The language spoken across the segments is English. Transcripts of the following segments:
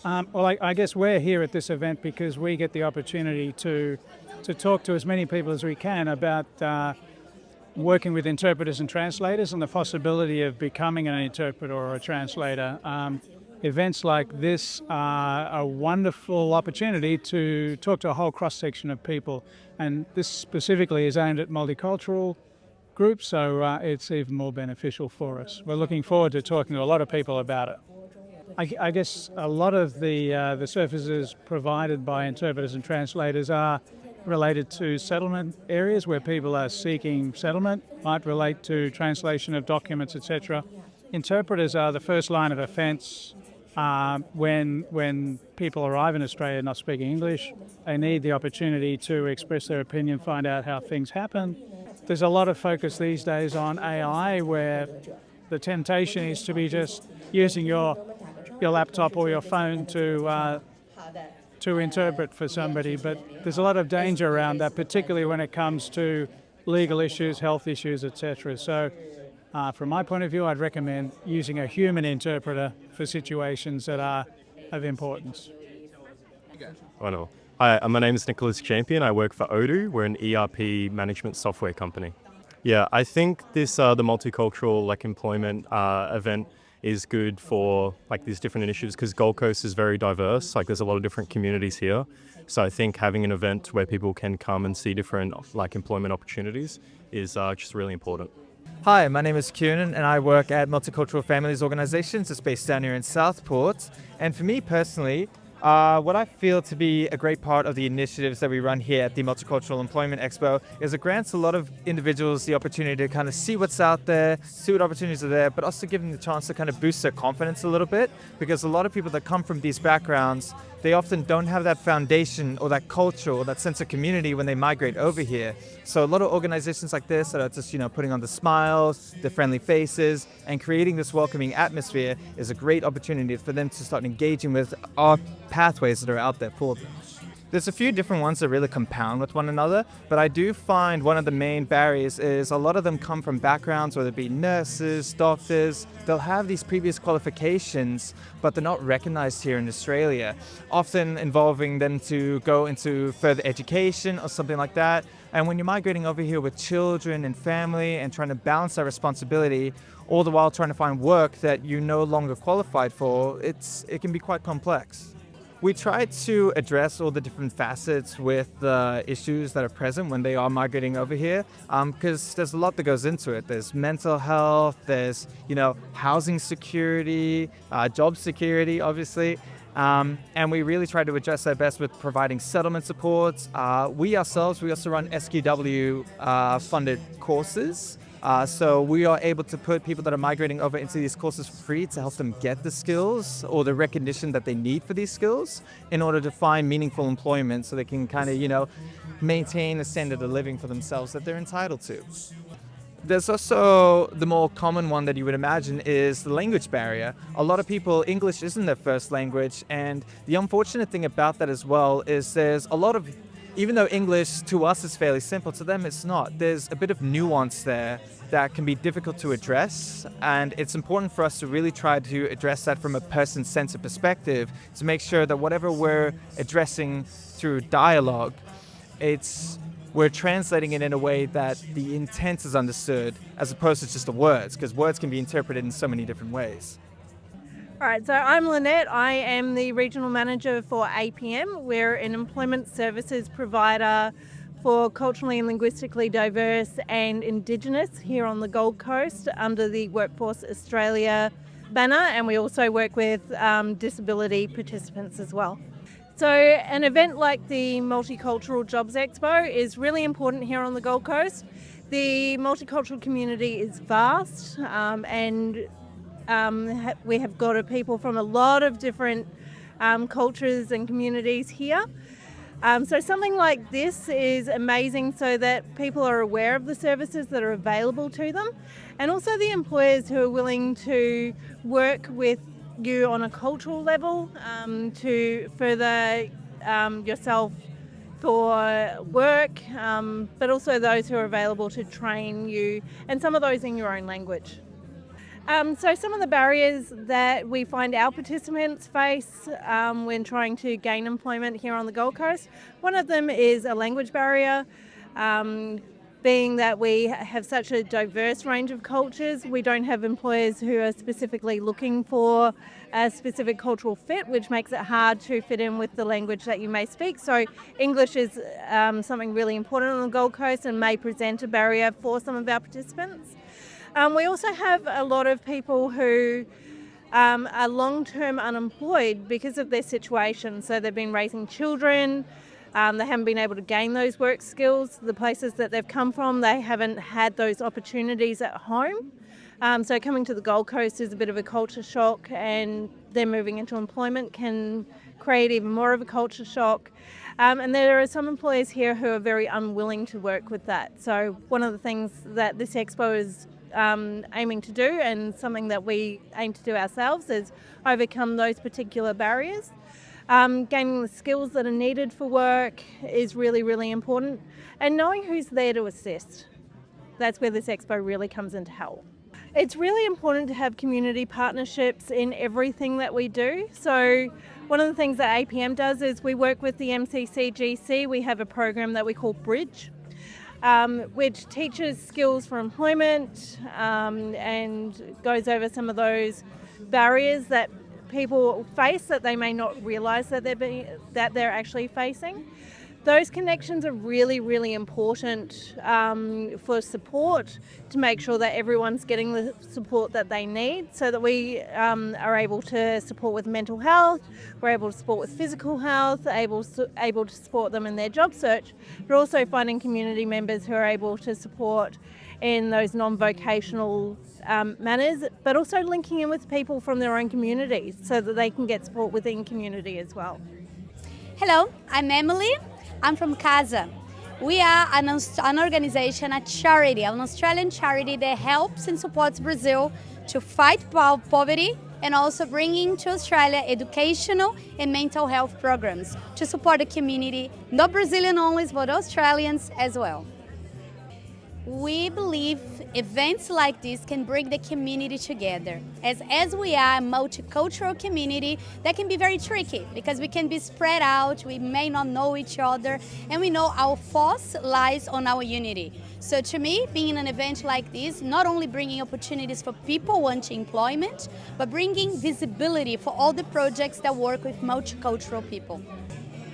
I guess we're here at this event because we get the opportunity to talk to as many people as we can about working with interpreters and translators and the possibility of becoming an interpreter or a translator. Events like this are a wonderful opportunity to talk to a whole cross-section of people, and this specifically is aimed at multicultural groups, so it's even more beneficial for us. We're looking forward to talking to a lot of people about it. I guess a lot of the services provided by interpreters and translators are related to settlement areas where people are seeking settlement, might relate to translation of documents, etc. Interpreters are the first line of defence when people arrive in Australia not speaking English. They need the opportunity to express their opinion, find out how things happen. There's a lot of focus these days on AI where the temptation is to be just using your laptop or your phone to interpret for somebody, but there's a lot of danger around that, particularly when it comes to legal issues, health issues, etc. So from my point of view, I'd recommend using a human interpreter for situations that are of importance. Oh no. Hi, my name is Nicholas Champion. I work for Odoo. We're an ERP management software company. Yeah, I think this the multicultural employment event is good for these different initiatives because Gold Coast is very diverse. There's a lot of different communities here. So I think having an event where people can come and see different employment opportunities is just really important. Hi, my name is Kieran and I work at Multicultural Families Organisations. It's based down here in Southport. And for me personally, what I feel to be a great part of the initiatives that we run here at the Multicultural Employment Expo is it grants a lot of individuals the opportunity to kind of see what's out there, see what opportunities are there, but also give them the chance to kind of boost their confidence a little bit, because a lot of people that come from these backgrounds, they often don't have that foundation or that culture or that sense of community when they migrate over here. So a lot of organizations like this that are just, putting on the smiles, the friendly faces, and creating this welcoming atmosphere is a great opportunity for them to start engaging with our pathways that are out there for them. There's a few different ones that really compound with one another, but I do find one of the main barriers is a lot of them come from backgrounds, whether it be nurses, doctors. They'll have these previous qualifications, but they're not recognized here in Australia, often involving them to go into further education or something like that. And when you're migrating over here with children and family and trying to balance that responsibility, all the while trying to find work that you're no longer qualified for, it can be quite complex. We try to address all the different facets with the issues that are present when they are migrating over here, because there's a lot that goes into it. There's mental health, there's housing security, job security, obviously. And we really try to address that best with providing settlement supports. We also run SQW funded courses. So we are able to put people that are migrating over into these courses for free to help them get the skills or the recognition that they need for these skills in order to find meaningful employment so they can kind of, maintain a standard of living for themselves that they're entitled to. There's also the more common one that you would imagine is the language barrier. A lot of people, English isn't their first language, and the unfortunate thing about that as well is there's a lot of, even though English to us is fairly simple, to them it's not. There's a bit of nuance there that can be difficult to address, and it's important for us to really try to address that from a person-centered perspective to make sure that whatever we're addressing through dialogue, we're translating it in a way that the intent is understood as opposed to just the words, because words can be interpreted in so many different ways. All right, so I'm Lynette. I am the Regional Manager for APM. We're an employment services provider for culturally and linguistically diverse and Indigenous here on the Gold Coast under the Workforce Australia banner, and we also work with disability participants as well. So an event like the Multicultural Jobs Expo is really important here on the Gold Coast. The multicultural community is vast and we have got people from a lot of different cultures and communities here. So something like this is amazing so that people are aware of the services that are available to them, and also the employers who are willing to work with you on a cultural level to further yourself for work, but also those who are available to train you, and some of those in your own language. So some of the barriers that we find our participants face when trying to gain employment here on the Gold Coast, one of them is a language barrier. Being that we have such a diverse range of cultures, we don't have employers who are specifically looking for a specific cultural fit, which makes it hard to fit in with the language that you may speak. So English is something really important on the Gold Coast and may present a barrier for some of our participants. We also have a lot of people who are long-term unemployed because of their situation. So they've been raising children, they haven't been able to gain those work skills. The places that they've come from, they haven't had those opportunities at home. So coming to the Gold Coast is a bit of a culture shock, and then moving into employment can create even more of a culture shock. And there are some employers here who are very unwilling to work with that. So one of the things that this expo is aiming to do, and something that we aim to do ourselves, is overcome those particular barriers. Gaining the skills that are needed for work is really, really important, and knowing who's there to assist. That's where this expo really comes into help. It's really important to have community partnerships in everything that we do. So one of the things that APM does is we work with the MCCGC. We have a program that we call Bridge, which teaches skills for employment and goes over some of those barriers that people face that they may not realise that they're actually facing. Those connections are really, really important for support, to make sure that everyone's getting the support that they need, so that we are able to support with mental health, we're able to support with physical health, able to support them in their job search, but also finding community members who are able to support in those non-vocational manners, but also linking in with people from their own communities so that they can get support within community as well. Hello, I'm Emily. I'm from CASA. We are an organization, a charity, an Australian charity that helps and supports Brazil to fight poverty, and also bringing to Australia educational and mental health programs to support the community, not Brazilian only, but Australians as well. We believe events like this can bring the community together. As we are a multicultural community, that can be very tricky because we can be spread out, we may not know each other, and we know our force lies on our unity. So to me, being an event like this, not only bringing opportunities for people wanting employment, but bringing visibility for all the projects that work with multicultural people.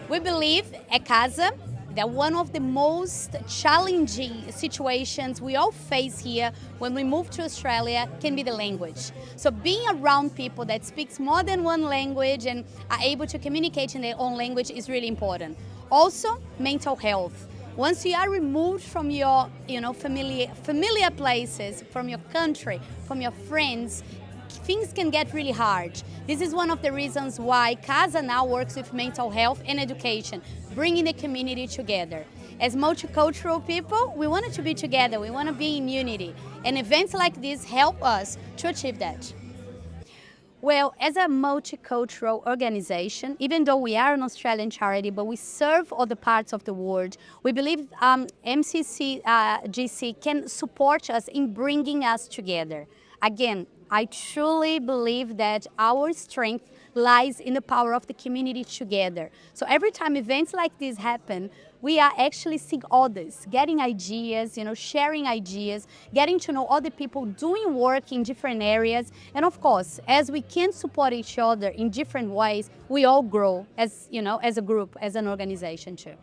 We believe at CASA that one of the most challenging situations we all face here when we move to Australia can be the language. So being around people that speaks more than one language and are able to communicate in their own language is really important. Also, mental health. Once you are removed from your familiar places, from your country, from your friends, things can get really hard. This is one of the reasons why CASA now works with mental health and education, bringing the community together. As multicultural people, we want to be together, we want to be in unity, and events like this help us to achieve that. Well, as a multicultural organization, even though we are an Australian charity, but we serve other parts of the world, we believe MCCGC can support us in bringing us together. Again, I truly believe that our strength lies in the power of the community together. So every time events like this happen, we are actually seeing others, getting ideas, sharing ideas, getting to know other people doing work in different areas. And of course, as we can support each other in different ways, we all grow as a group, as an organization too.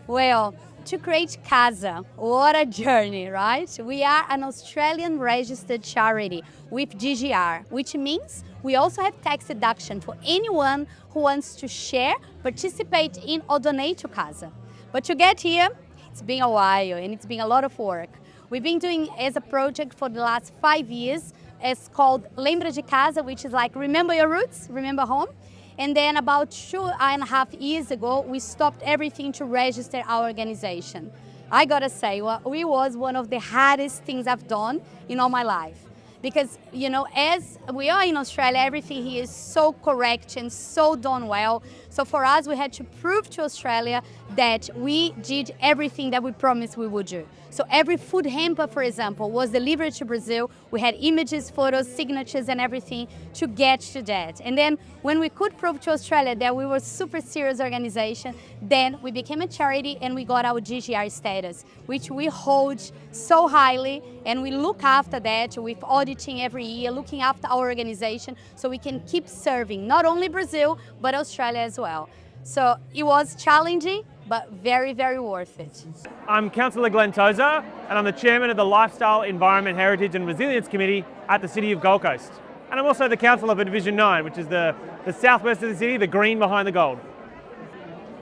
Well, to create CASA, what a journey, right? We are an Australian registered charity with GGR, which means we also have tax deduction for anyone who wants to share, participate in, or donate to CASA. But to get here, it's been a while and it's been a lot of work. We've been doing as a project for the last 5 years. It's called Lembra de Casa, which is like remember your roots, remember home. And then about 2.5 years ago, we stopped everything to register our organization. I gotta say, it was one of the hardest things I've done in all my life. Because, you know, as we are in Australia, everything here is so correct and so done well. So for us, we had to prove to Australia that we did everything that we promised we would do. So every food hamper, for example, was delivered to Brazil. We had images, photos, signatures, and everything to get to that. And then when we could prove to Australia that we were a super serious organization, then we became a charity and we got our GGR status, which we hold so highly, and we look after that with auditing every year, looking after our organization so we can keep serving not only Brazil, but Australia as well. So it was challenging, but very, very worth it. I'm Councillor Glenn Tozer, and I'm the Chairman of the Lifestyle, Environment, Heritage and Resilience Committee at the City of Gold Coast. And I'm also the Councillor for Division 9, which is the southwest of the city, the green behind the gold.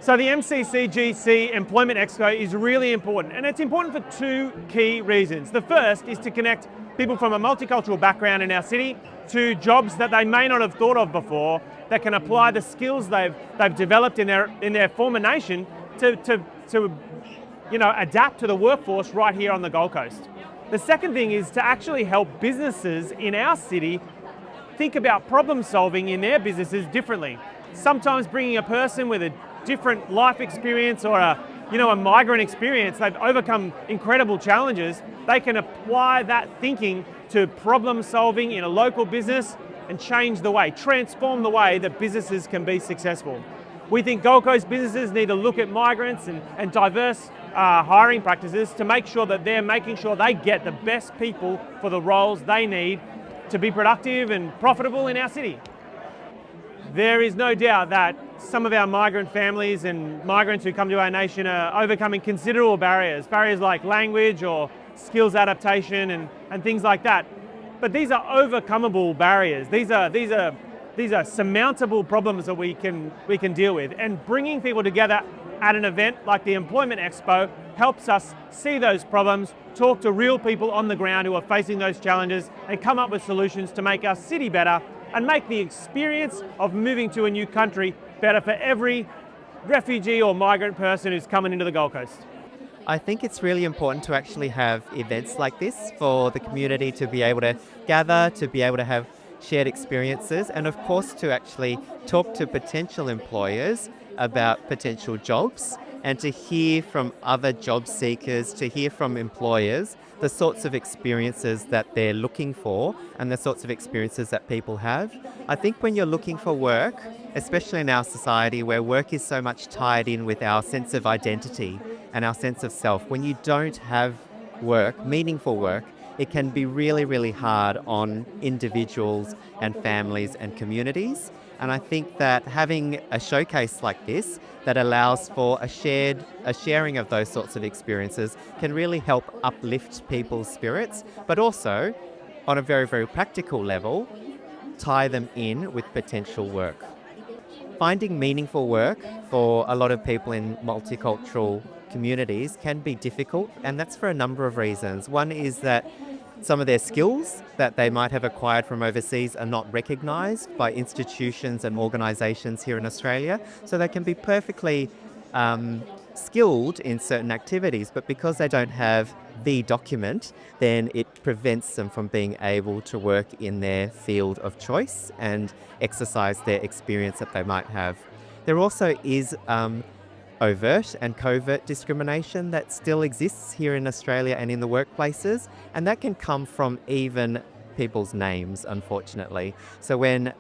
So the MCCGC Employment Expo is really important, and it's important for two key reasons. The first is to connect people from a multicultural background in our city to jobs that they may not have thought of before, that can apply the skills they've developed in their former nation to adapt to the workforce right here on the Gold Coast. The second thing is to actually help businesses in our city think about problem solving in their businesses differently. Sometimes bringing a person with a different life experience or a migrant experience, they've overcome incredible challenges, they can apply that thinking to problem solving in a local business and transform the way that businesses can be successful. We think Gold Coast businesses need to look at migrants and diverse hiring practices to make sure that they're making sure they get the best people for the roles they need to be productive and profitable in our city. There is no doubt that some of our migrant families and migrants who come to our nation are overcoming considerable barriers like language or skills adaptation and things like that. But these are overcomable barriers. These are surmountable problems that we can deal with. And bringing people together at an event like the Employment Expo helps us see those problems, talk to real people on the ground who are facing those challenges, and come up with solutions to make our city better and make the experience of moving to a new country better for every refugee or migrant person who's coming into the Gold Coast. I think it's really important to actually have events like this for the community to be able to gather, to be able to have shared experiences, and of course to actually talk to potential employers about potential jobs and to hear from other job seekers, to hear from employers the sorts of experiences that they're looking for and the sorts of experiences that people have. I think when you're looking for work, especially in our society where work is so much tied in with our sense of identity and our sense of self, when you don't have work, meaningful work, it can be really, really hard on individuals and families and communities. And I think that having a showcase like this that allows for a sharing of those sorts of experiences can really help uplift people's spirits, but also, on a very, very practical level, tie them in with potential work. Finding meaningful work for a lot of people in multicultural communities can be difficult, and that's for a number of reasons. One is that some of their skills that they might have acquired from overseas are not recognised by institutions and organisations here in Australia, so they can be perfectly skilled in certain activities, but because they don't have the document, then it prevents them from being able to work in their field of choice and exercise their experience that they might have. There also is overt and covert discrimination that still exists here in Australia and in the workplaces, and that can come from even people's names, unfortunately. So when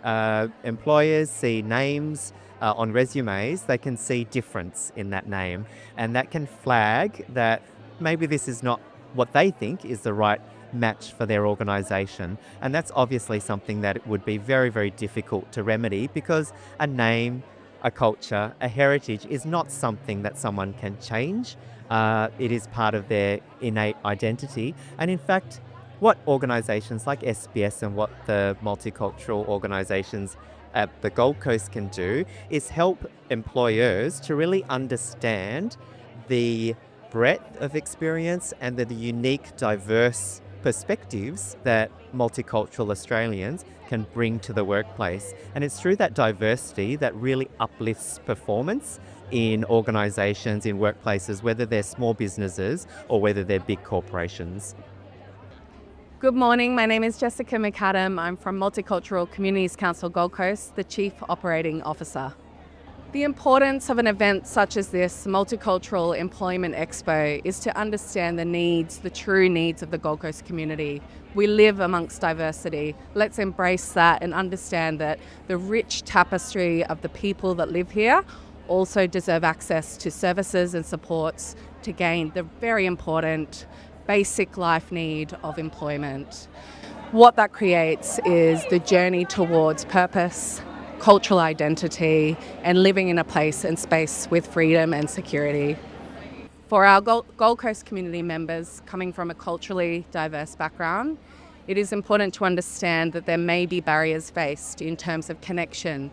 employers see names on resumes, they can see difference in that name, and that can flag that maybe this is not what they think is the right match for their organisation. And that's obviously something that would be very, very difficult to remedy, because a name, a culture, a heritage is not something that someone can change. It is part of their innate identity. And in fact, what organisations like SBS and what the multicultural organisations at the Gold Coast can do is help employers to really understand the breadth of experience and the unique, diverse perspectives that multicultural Australians can bring to the workplace. And it's through that diversity that really uplifts performance in organisations, in workplaces, whether they're small businesses or whether they're big corporations. Good morning, my name is Jessica McAdam. I'm from Multicultural Communities Council Gold Coast, the Chief Operating Officer. The importance of an event such as this, Multicultural Employment Expo, is to understand the needs, the true needs of the Gold Coast community. We live amongst diversity. Let's embrace that and understand that the rich tapestry of the people that live here also deserve access to services and supports to gain the very important basic life need of employment. What that creates is the journey towards purpose, cultural identity, and living in a place and space with freedom and security. For our Gold Coast community members coming from a culturally diverse background, it is important to understand that there may be barriers faced in terms of connection,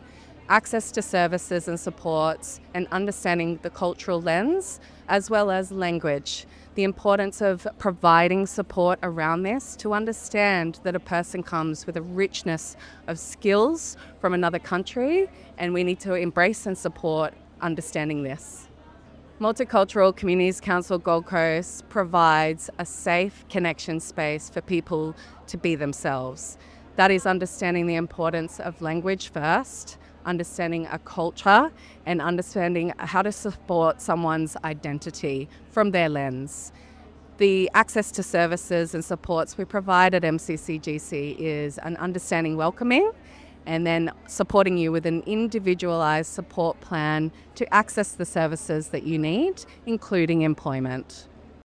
access to services and supports, and understanding the cultural lens, as well as language. The importance of providing support around this to understand that a person comes with a richness of skills from another country, and we need to embrace and support understanding this. Multicultural Communities Council Gold Coast provides a safe connection space for people to be themselves. That is understanding the importance of language first, understanding a culture, and understanding how to support someone's identity from their lens. The access to services and supports we provide at MCCGC is an understanding welcoming, and then supporting you with an individualised support plan to access the services that you need, including employment.